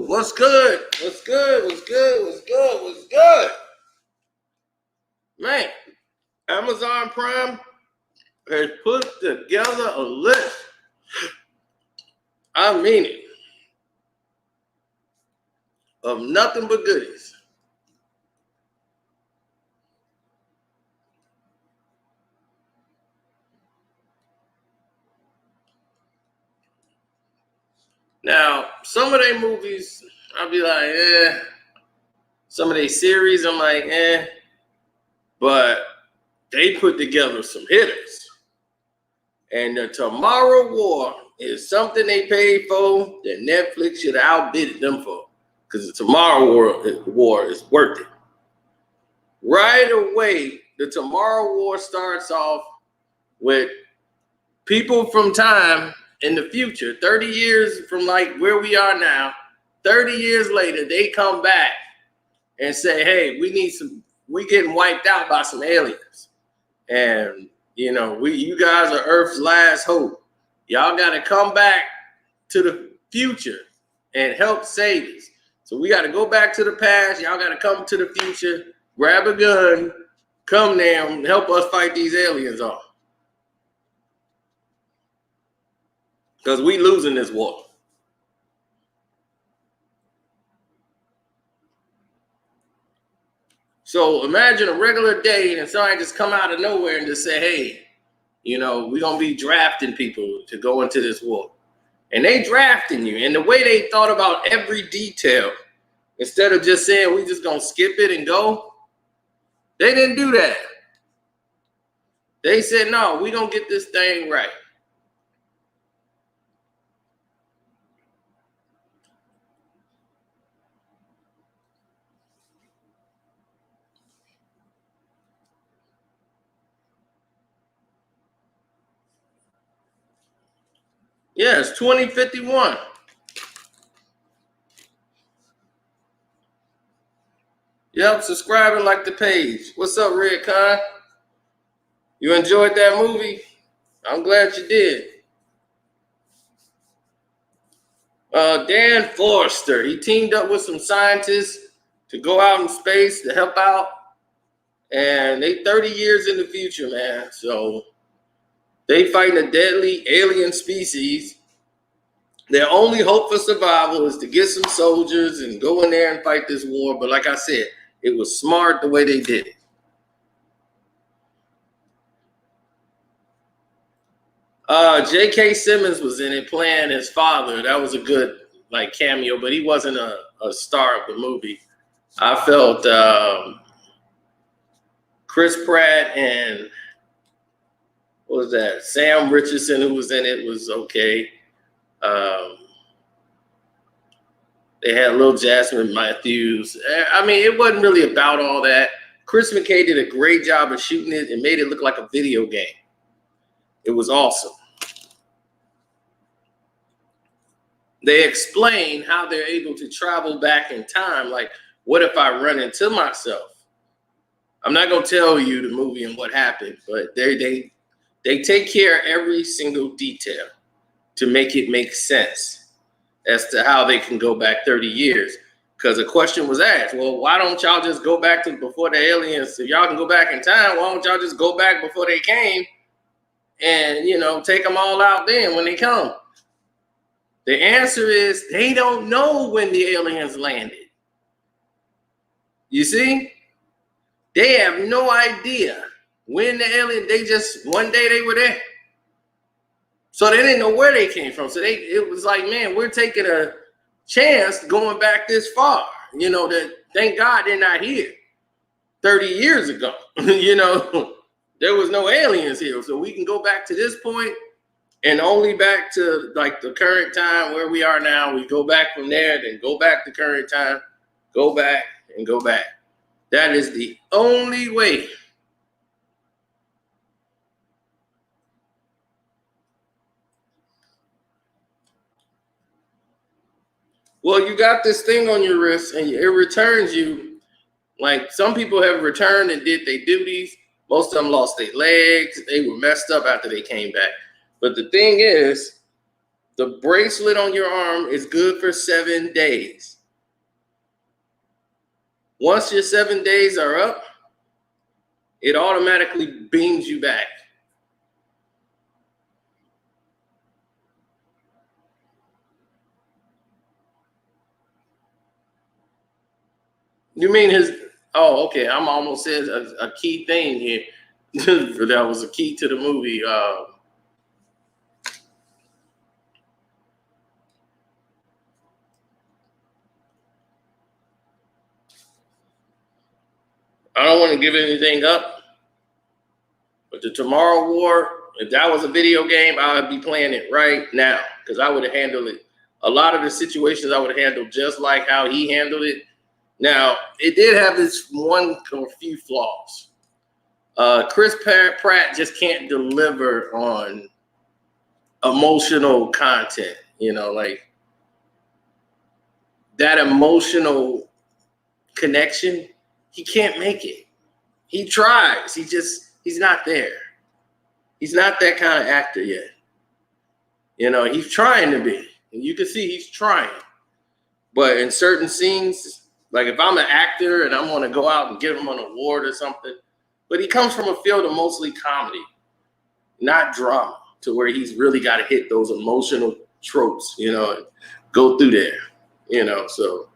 What's good? What's good? What's good? What's good? What's good? Man, Amazon Prime has put together a list. I mean it. Of nothing but goodies. Now, some of their movies, I'll be like, eh. Some of their series, I'm like, eh. But they put together some hitters. And the Tommorow War is something they paid for that Netflix should have outbid them for. Because the Tommorow War is worth it. Right away, the Tommorow War starts off with people from time in the future, 30 years from like where we are now, 30 years later, they come back and say, hey, we getting wiped out by some aliens. And, you know, you guys are Earth's last hope. Y'all got to come back to the future and help save us. So we got to go back to the past. Y'all got to come to the future, grab a gun, come there and help us fight these aliens off. Because we losing this war. So imagine a regular day and somebody just come out of nowhere and just say, hey, you know, we're going to be drafting people to go into this war. And they drafting you. And the way they thought about every detail, instead of just saying we just going to skip it and go, they didn't do that. They said, no, we going to get this thing right. Yeah, it's 2051. Yep, subscribe and like the page. What's up, Redcon? You enjoyed that movie? I'm glad you did. Dan Forrester, he teamed up with some scientists to go out in space to help out. And they 30 years in the future, man. So they fighting a deadly alien species. Their only hope for survival is to get some soldiers and go in there and fight this war. But like I said, it was smart the way they did it. J.K. Simmons was in it playing his father. That was a good cameo, but he wasn't a star of the movie. I felt Chris Pratt and what was that? Sam Richardson, who was in it, was okay. They had Lil Jasmine Matthews. I mean, it wasn't really about all that. Chris McKay did a great job of shooting it and made it look like a video game. It was awesome. They explain how they're able to travel back in time. Like, what if I run into myself? I'm not going to tell you the movie and what happened, but they take care of every single detail to make it make sense as to how they can go back 30 years. Because a question was asked, well, why don't y'all just go back to before the aliens? If y'all can go back in time, why don't y'all just go back before they came and, you know, take them all out then when they come? The answer is they don't know when the aliens landed. You see? They have no idea when the alien, one day they were there. So they didn't know where they came from. So it was like, man, we're taking a chance going back this far. You know, that thank God they're not here 30 years ago. You know, there was no aliens here. So we can go back to this point and only back to like the current time where we are now. We go back from there, then go back to current time, go back and go back. That is the only way. Well, you got this thing on your wrist and it returns you. Like some people have returned and did their duties. Most of them lost their legs. They were messed up after they came back. But the thing is, The bracelet on your arm is good for 7 days. Once your 7 days are up, it automatically beams you back. You mean his? Oh, okay. I'm almost said a key thing here. That was a key to the movie. I don't want to give anything up, but the Tommorow War, if that was a video game, I would be playing it right now because I would have handled it. A lot of the situations I would have handled just like how he handled it. Now, it did have this one or few flaws. Chris Pratt just can't deliver on emotional content, like that emotional connection. He can't make it. He tries. He's not there. He's not that kind of actor yet. He's trying to be. And you can see he's trying. But in certain scenes, like if I'm an actor and I want to go out and give him an award or something, but he comes from a field of mostly comedy, not drama, to where he's really got to hit those emotional tropes, and go through there, So,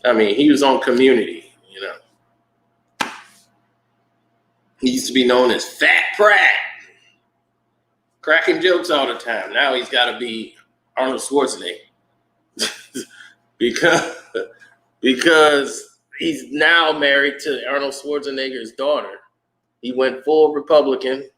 I mean, he was on Community, He used to be known as Fat Pratt, cracking jokes all the time. Now he's got to be Arnold Schwarzenegger because he's now married to Arnold Schwarzenegger's daughter. He went full Republican.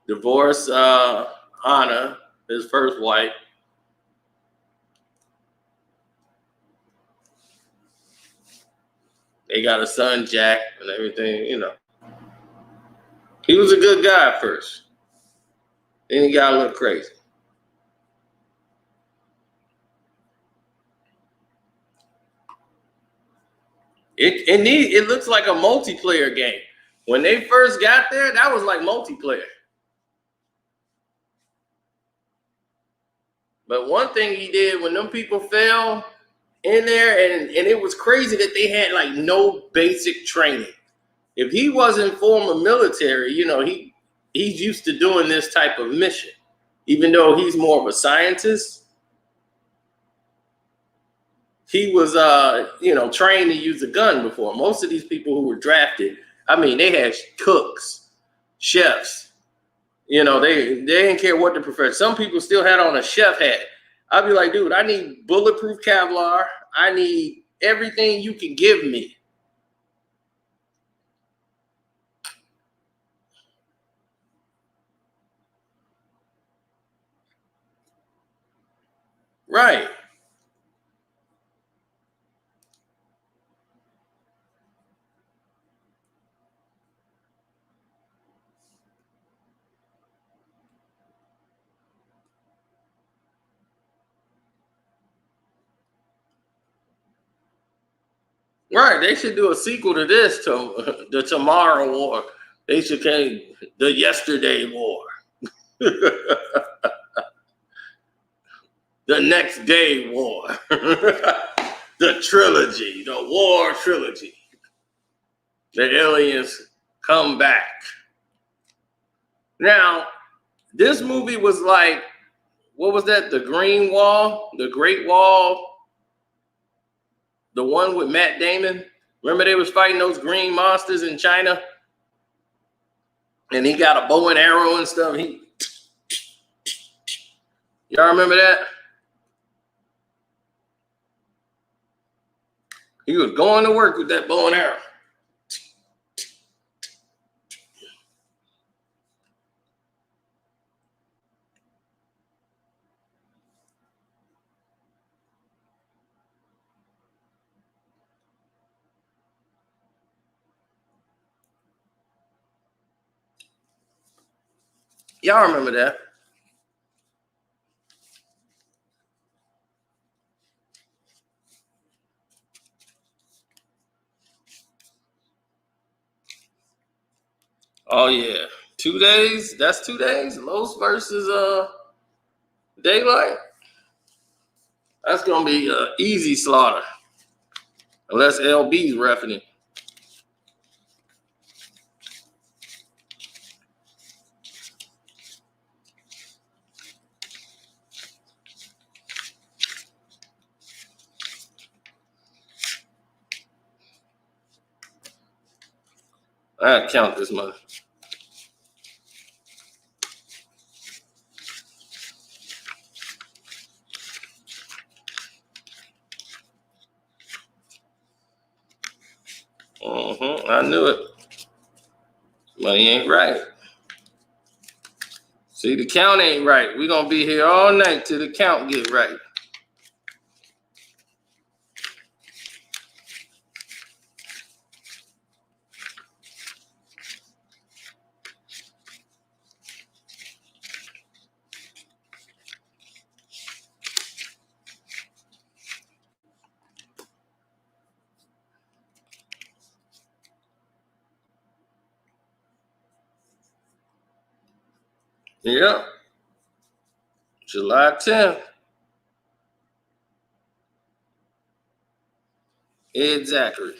Divorced Anna, his first wife. They got a son, Jack, and everything, He was a good guy at first. Then he got a little crazy. It looks like a multiplayer game. When they first got there, that was like multiplayer. But one thing he did when them people fell in there, and it was crazy that they had like no basic training. If he wasn't former military, he's used to doing this type of mission. Even though he's more of a scientist, he was trained to use a gun before. Most of these people who were drafted, I mean, they had cooks, chefs. They didn't care what the profession. Some people still had on a chef hat. I'd be like, dude, I need bulletproof Kevlar. I need everything you can give me. Right. Right. They should do a sequel to this, to the Tommorow War. They should call the Yesterday War. The Next Day War. The trilogy, the War trilogy. The aliens come back. Now, this movie was like, what was that? The Green Wall, the Great Wall, the one with Matt Damon. Remember they was fighting those green monsters in China? And he got a bow and arrow and stuff. Y'all remember that? He was going to work with that bow and arrow. Y'all remember that? Oh yeah, 2 days. That's 2 days. Los versus Daylight. That's gonna be easy slaughter, unless LB's reffing it. I gotta count this money. I knew it. Money ain't right. See, the count ain't right. We're gonna be here all night till the count get right. Yep. July 10th. Exactly.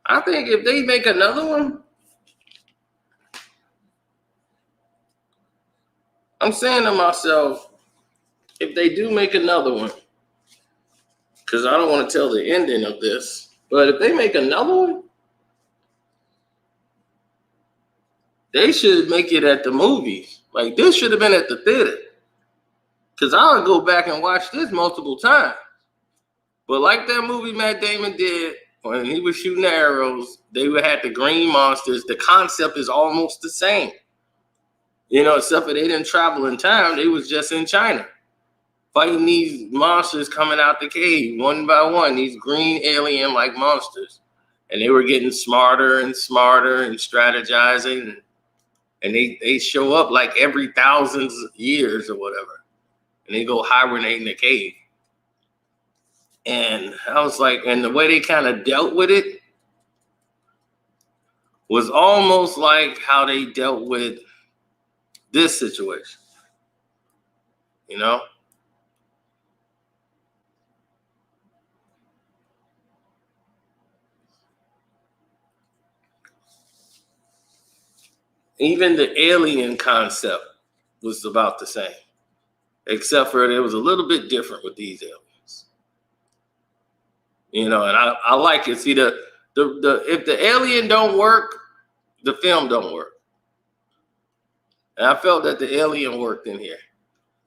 I think if they make another one, I'm saying to myself, if they do make another one, because I don't want to tell the ending of this, but if they make another one, they should make it at the movies. Like, this should have been at the theater. Because I'll go back and watch this multiple times. But like that movie Matt Damon did when he was shooting the arrows, they had the green monsters. The concept is almost the same. You know, except for they didn't travel in time. They was just in China, fighting these monsters coming out the cave one by one, these green alien-like monsters. And they were getting smarter and smarter and strategizing. And they show up like every thousands of years or whatever. And they go hibernate in the cave. And I was like, and the way they kind of dealt with it was almost like how they dealt with this situation, you know? Even the alien concept was about the same, except for it was a little bit different with these aliens. You know, and I like it. See, the if the alien don't work, the film don't work. And I felt that the alien worked in here.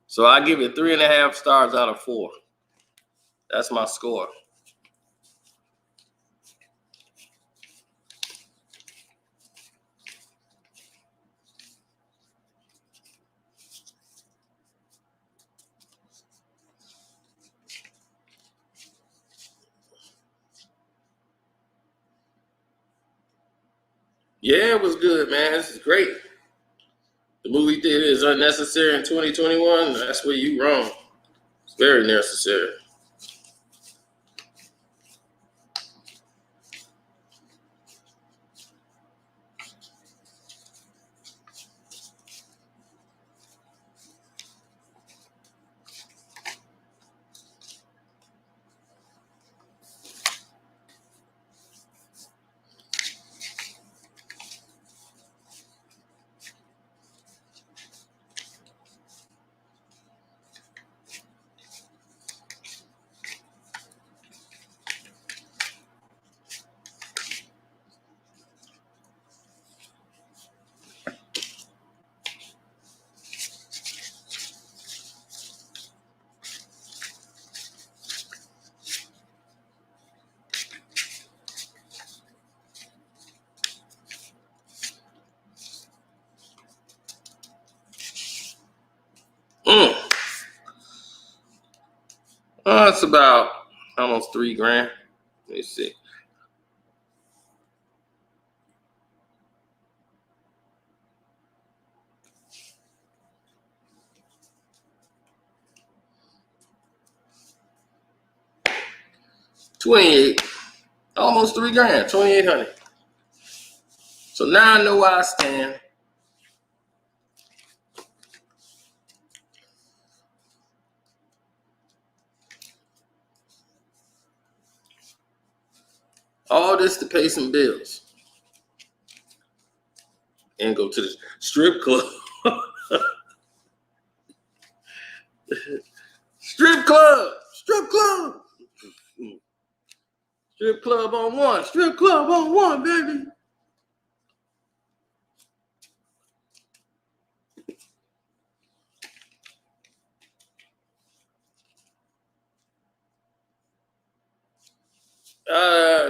So I give it 3.5 stars out of 4. That's my score. Yeah, it was good, man. This is great. The movie theater is unnecessary in 2021. That's where you wrong. It's very necessary. Mm. It's about almost $3 grand. Let me see. $28, almost $3,000, $2,800. So now I know where I stand. All this to pay some bills and go to the strip club. Strip club, strip club, strip club on one, strip club on one, baby.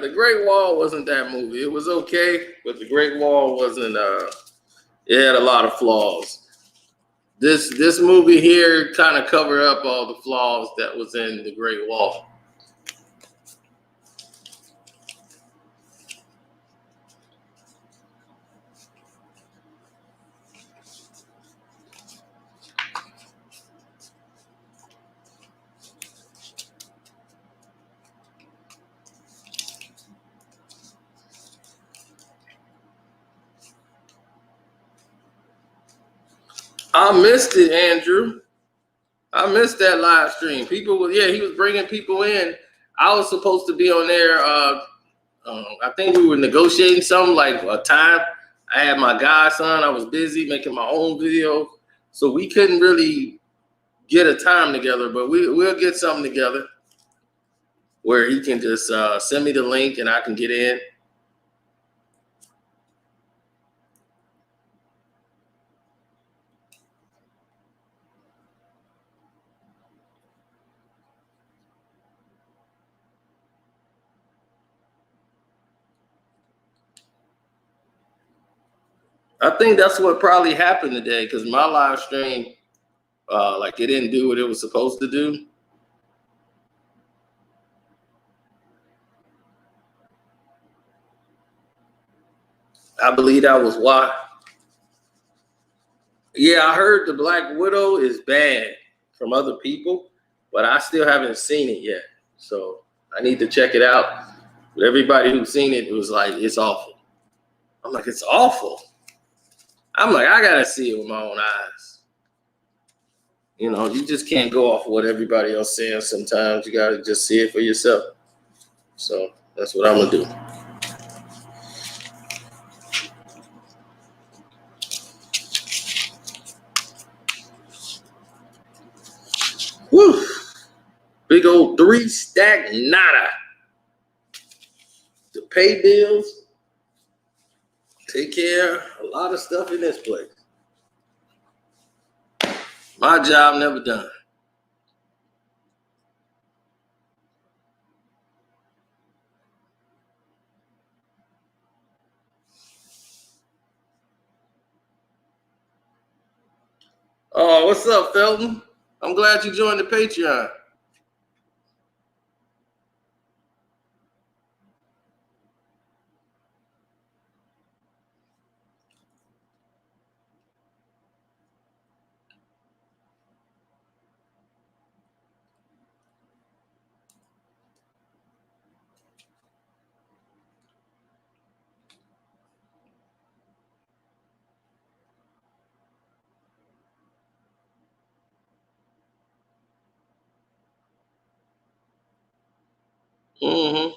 The Great Wall wasn't that movie. It was okay, but The Great Wall wasn't. It had a lot of flaws. This movie here kind of covered up all the flaws that was in The Great Wall. I missed it, Andrew. I missed that live stream. People were, he was bringing people in. I was supposed to be on there. I think we were negotiating something like a time. I had my godson. I was busy making my own video, so we couldn't really get a time together. But we'll get something together where he can just send me the link and I can get in. I think that's what probably happened today because my live stream, it didn't do what it was supposed to do. I believe that was why. Yeah, I heard The Black Widow is bad from other people, but I still haven't seen it yet. So I need to check it out. But everybody who's seen it, it was like, it's awful. I'm like, it's awful. I'm like, I gotta see it with my own eyes. You know, you just can't go off what everybody else says sometimes. You gotta just see it for yourself. So that's what I'm gonna do. Woo! Big old 3-stack nada to pay bills, take care of a lot of stuff in this place. My job never done. Oh, what's up, Felton? I'm glad you joined the Patreon. Mm-hmm.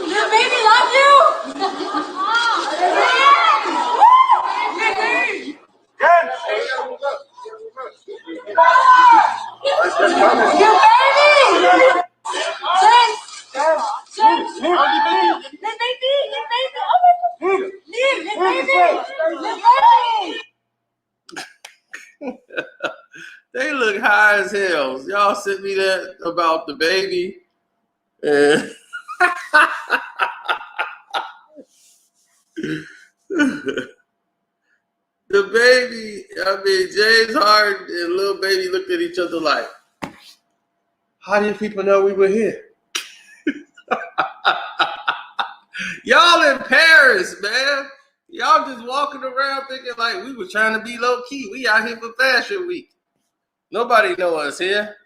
Your baby loves you. Your baby. They look high as hell. Y'all sent me that about the baby. And the James Harden and Lil Baby looked at each other like, how do you people know we were here? Y'all in Paris, man. Y'all just walking around thinking like we were trying to be low key. We out here for Fashion Week. Nobody know us here.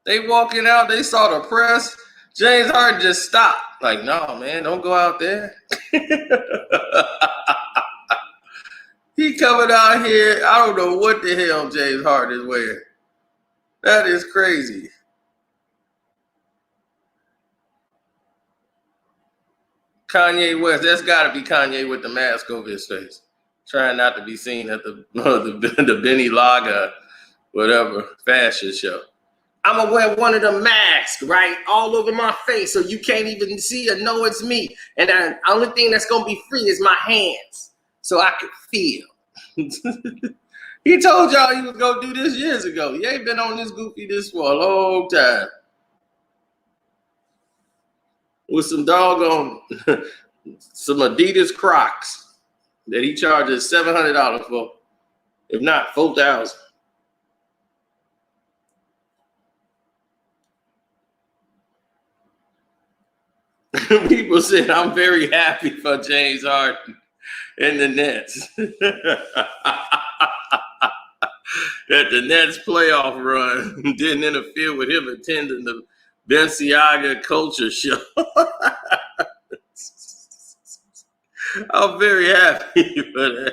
They walking out, they saw the press. James Harden just stopped. Like, no, man, don't go out there. He coming out here. I don't know what the hell James Harden is wearing. That is crazy. Kanye West, that's got to be Kanye with the mask over his face, trying not to be seen at the Benny Laga, whatever, fashion show. I'm going to wear one of the masks, right, all over my face so you can't even see or know it's me. And the only thing that's going to be free is my hands so I can feel. He told y'all he was going to do this years ago. He ain't been on this goofy this for a long time. With some doggone, some Adidas Crocs that he charges $700 for, if not $4,000. People said, I'm very happy for James Harden and the Nets. That the Nets playoff run didn't interfere with him attending the Balenciaga culture show. I'm very happy for that.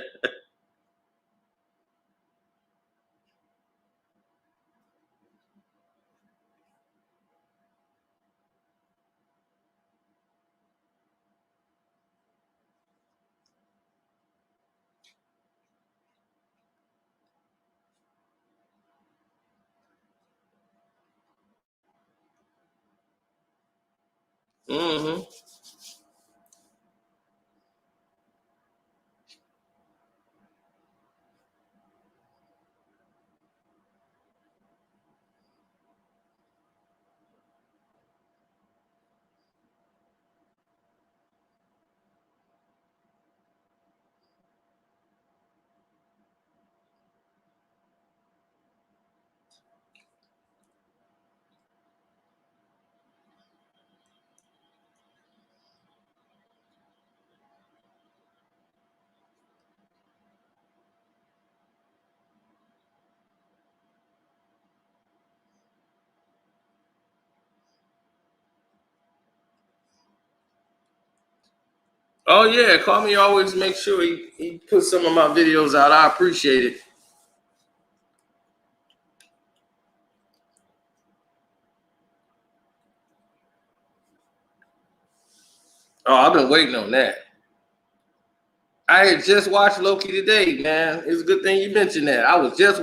Mm-hmm. Oh, yeah. Call me always make sure he puts some of my videos out. I appreciate it. Oh, I've been waiting on that. I had just watched Loki today, man. It's a good thing you mentioned that. I was just